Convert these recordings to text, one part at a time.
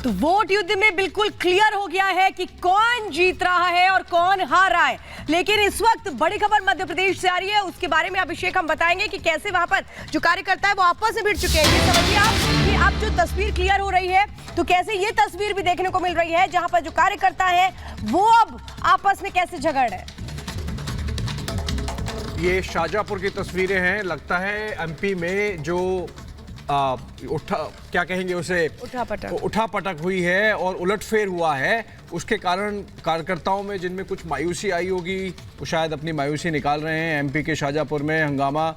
तो वोट युद्ध में बिल्कुल क्लियर हो गया है कि कौन जीत रहा है और कौन हार रहा है। लेकिन इस वक्त बड़ी खबर मध्य प्रदेश से आ रही है, उसके बारे में अभिषेक हम बताएंगे कि कैसे वहां पर जो कार्यकर्ता है वो आपस में भिड़ चुके हैं। ये समझिए आप कि अब जो तस्वीर क्लियर हो रही है तो कैसे ये तस्वीर भी देखने को मिल रही है जहां पर जो कार्यकर्ता है वो अब आपस में कैसे झगड़ रहे हैं। ये शाहजहांपुर की तस्वीरें हैं। लगता है एमपी में जो क्या कहेंगे उसे, उठापटक हुई है और उलटफेर हुआ है। उसके कारण कार्यकर्ताओं में जिनमें कुछ मायूसी आई होगी वो शायद अपनी मायूसी निकाल रहे हैं। एमपी के शाहजहांपुर में हंगामा,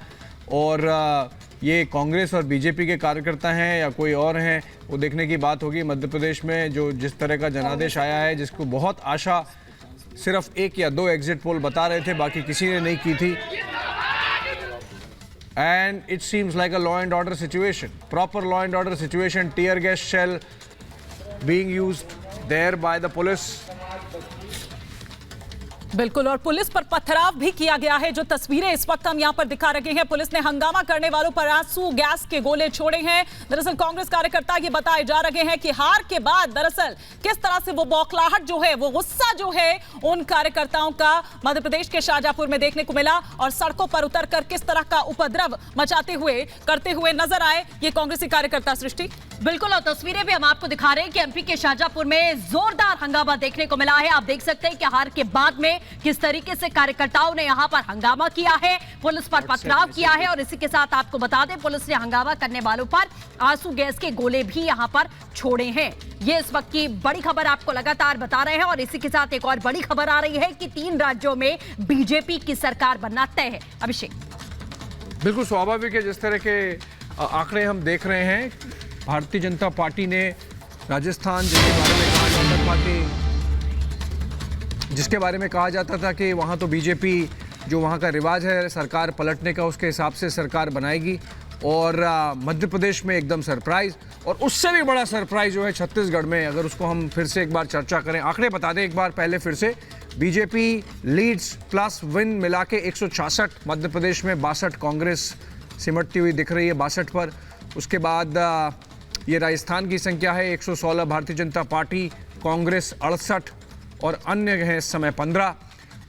और ये कांग्रेस और बीजेपी के कार्यकर्ता हैं या कोई और हैं वो देखने की बात होगी। मध्य प्रदेश में जो जिस तरह का जनादेश आया है, जिसको बहुत आशा सिर्फ 1 या 2 एग्जिट पोल बता रहे थे, बाकी किसी ने नहीं की थी। And it seems like a law and order situation, proper law and order situation. Tear gas shell being used there by the police. बिल्कुल, और पुलिस पर पथराव भी किया गया है। जो तस्वीरें इस वक्त हम यहां पर दिखा रहे हैं, पुलिस ने हंगामा करने वालों पर आंसू गैस के गोले छोड़े हैं। दरअसल कांग्रेस कार्यकर्ता ये बताए जा रहे हैं कि हार के बाद दरअसल किस तरह से वो बौखलाहट जो है, वो गुस्सा जो है उन कार्यकर्ताओं का मध्य प्रदेश के शाहजहांपुर में देखने को मिला, और सड़कों पर उतरकर किस तरह का उपद्रव मचाते हुए करते हुए नजर आए ये कांग्रेसी कार्यकर्ता। सृष्टि, बिल्कुल, और तस्वीरें भी हम आपको दिखा रहे हैं कि एमपी के शाहजहांपुर में जोरदार हंगामा देखने को मिला है। आप देख सकते हैं कि हार के बाद में किस तरीके से कार्यकर्ताओं ने यहां पर हंगामा किया है, पुलिस पर पथराव किया है, और इसी के साथ आपको बता दें पुलिस ने हंगामा करने वालों पर आंसू गैस के गोले भी यहां पर छोड़े हैं। ये इस वक्त की बड़ी खबर आपको लगातार बता रहे हैं, और इसी के साथ एक और बड़ी खबर आ रही है कि 3 राज्यों में बीजेपी की सरकार बनना तय है। अभिषेक, बिल्कुल स्वाभाविक है, जिस तरह के आंकड़े हम देख रहे हैं। भारतीय जनता पार्टी ने राजस्थान, जिसके बारे में कहा जाता था कि वहाँ तो बीजेपी जो वहाँ का रिवाज है सरकार पलटने का, उसके हिसाब से सरकार बनाएगी, और मध्य प्रदेश में एकदम सरप्राइज। और उससे भी बड़ा सरप्राइज जो है छत्तीसगढ़ में, अगर उसको हम फिर से एक बार चर्चा करें, आंकड़े बता दें एक बार पहले फिर से। बीजेपी लीड्स प्लस विन मिला के 166, मध्य प्रदेश में 62 कांग्रेस सिमटती हुई दिख रही है 62 पर। उसके बाद ये राजस्थान की संख्या है 116 भारतीय जनता पार्टी, कांग्रेस 68 और अन्य हैं इस समय 15।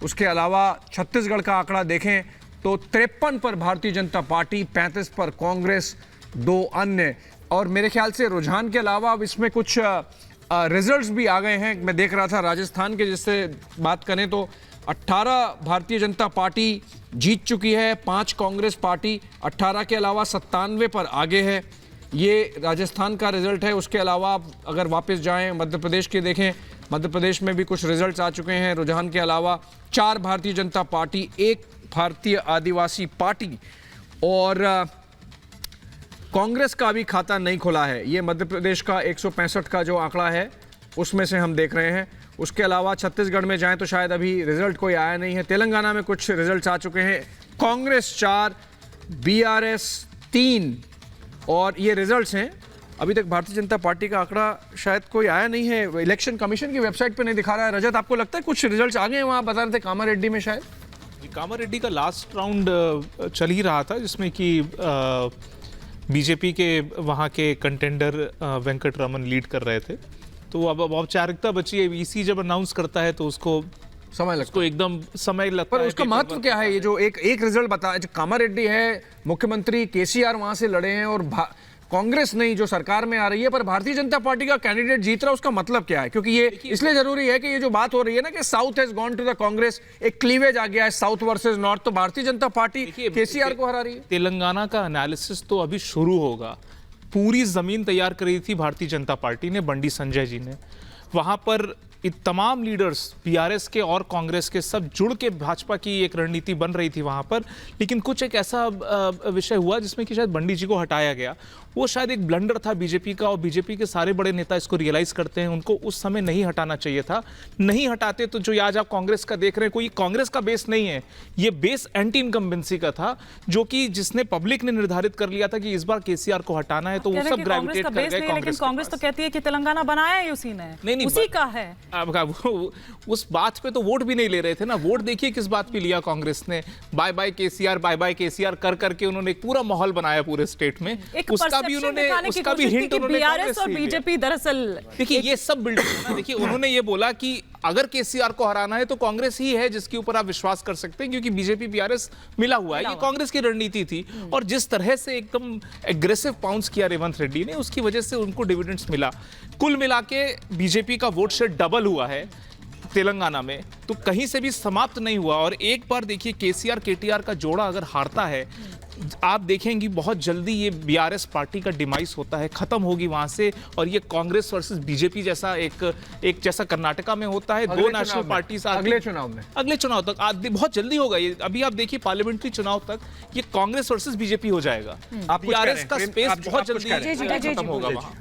उसके अलावा छत्तीसगढ़ का आंकड़ा देखें तो 53 पर भारतीय जनता पार्टी, 35 पर कांग्रेस, 2 अन्य। और मेरे ख्याल से रुझान के अलावा अब इसमें कुछ रिजल्ट्स भी आ गए हैं। मैं देख रहा था राजस्थान के, जिससे बात करें तो 18 भारतीय जनता पार्टी जीत चुकी है, 5 कांग्रेस पार्टी, 18 के अलावा 97 पर आगे है। ये राजस्थान का रिजल्ट है। उसके अलावा अगर वापस जाएं मध्य प्रदेश के देखें, मध्य प्रदेश में भी कुछ रिजल्ट्स आ चुके हैं। रुझान के अलावा 4 भारतीय जनता पार्टी, 1 भारतीय आदिवासी पार्टी, और कांग्रेस का भी खाता नहीं खुला है। ये मध्य प्रदेश का 165 का जो आंकड़ा है उसमें से हम देख रहे हैं। उसके अलावा छत्तीसगढ़ में जाएं तो शायद अभी रिजल्ट कोई आया नहीं है। तेलंगाना में कुछ रिजल्ट्स आ चुके हैं। कांग्रेस 4, बीआरएस 3, और ये रिजल्ट्स हैं। अभी तक भारतीय जनता पार्टी का आंकड़ा शायद कोई आया नहीं है, इलेक्शन कमीशन की वेबसाइट पे नहीं दिखा रहा है। रजत, आपको लगता है कुछ रिजल्ट्स आ गए हैं? वहाँ बता रहे थे कामारेड्डी में शायद। कामारेड्डी का लास्ट राउंड चल ही रहा था, जिसमें कि बीजेपी के वहाँ के कंटेंडर वेंकट रमन लीड कर रहे थे। तो अब औपचारिकता बची है। ईसी जब अनाउंस करता है तो उसको समय लगता है, एकदम समय लगता है। पर उसका महत्व क्या है? ये जो एक रिजल्ट बताया, जो कामारेड्डी है, मुख्यमंत्री केसीआर वहां से लड़े हैं, और कांग्रेस नहीं जो सरकार में आ रही है, पर भारतीय जनता पार्टी का कैंडिडेट जीत रहा है, उसका मतलब क्या है? क्योंकि ये इसलिए जरूरी है कि ये जो बात हो रही है ना कि south has gone to the Congress, एक क्लीवेज आ गया है साउथ वर्सेस नॉर्थ, तो भारतीय जनता पार्टी केसीआर को हरा रही है। तेलंगाना का एनालिसिस तो अभी शुरू होगा। पूरी जमीन तैयार करी थी भारतीय जनता पार्टी ने, बंडी संजय जी ने। वहां पर तमाम लीडर्स बीआरएस के और कांग्रेस के सब जुड़ के भाजपा की एक रणनीति बन रही थी वहां पर। लेकिन कुछ एक ऐसा विषय हुआ जिसमें कि शायद बंडी जी को हटाया गया। वो शायद एक ब्लंडर था बीजेपी का, और बीजेपी के सारे बड़े नेता इसको रियलाइज करते हैं। उनको उस समय नहीं हटाना चाहिए था। नहीं हटाते तो जो आज आप कांग्रेस का देख रहे हैं, कोई कांग्रेस का बेस नहीं है, ये बेस एंटी इनकम्बेंसी का था, जो कि जिसने पब्लिक ने निर्धारित कर लिया था कि इस बार केसीआर को हटाना है, तो वो सब ग्रेविटेट कर गए कांग्रेस। लेकिन कांग्रेस तो कहती है कि तेलंगाना बनाया ही उसी ने, नहीं, उसी का है। उस बात पे तो वोट भी नहीं ले रहे थे ना। वोट देखिए किस बात पे लिया कांग्रेस ने, बाय बाय केसीआर कर करके उन्होंने एक पूरा माहौल बनाया पूरे स्टेट में। उसका भी हिंट उन्होंने बीआरएस और बीजेपी दरअसल देखिए ये सब बिल्डिंग है ना। देखिए उन्होंने ये बोला कि अगर केसीआर को हराना है तो कांग्रेस ही है जिसके ऊपर आप विश्वास कर सकते हैं, क्योंकि बीजेपी बीआरएस मिला हुआ है। ये कांग्रेस की रणनीति थी और जिस तरह से एकदम एग्रेसिव पाउंस किया रेवंत रेड्डी ने, उसकी वजह से उनको डिविडेंड्स मिला। कुल मिला के बीजेपी का वोट शेयर डबल हुआ है तेलंगाना में, तो कहीं से भी समाप्त नहीं हुआ। और एक बार देखिए केसीआर केटीआर का जोड़ा अगर हारता है, आप देखेंगी बहुत जल्दी ये बीआरएस पार्टी का डिमाइस होता है, खत्म होगी वहां से। और ये कांग्रेस वर्सेस बीजेपी जैसा एक जैसा कर्नाटका में होता है, दो नेशनल पार्टी अगले चुनाव तक बहुत जल्दी होगा ये। अभी आप देखिए पार्लियामेंट्री चुनाव तक ये कांग्रेस वर्सेस बीजेपी हो जाएगा। आप बीआरएस का स्पेस बहुत जल्दी जी, खत्म होगा वहां।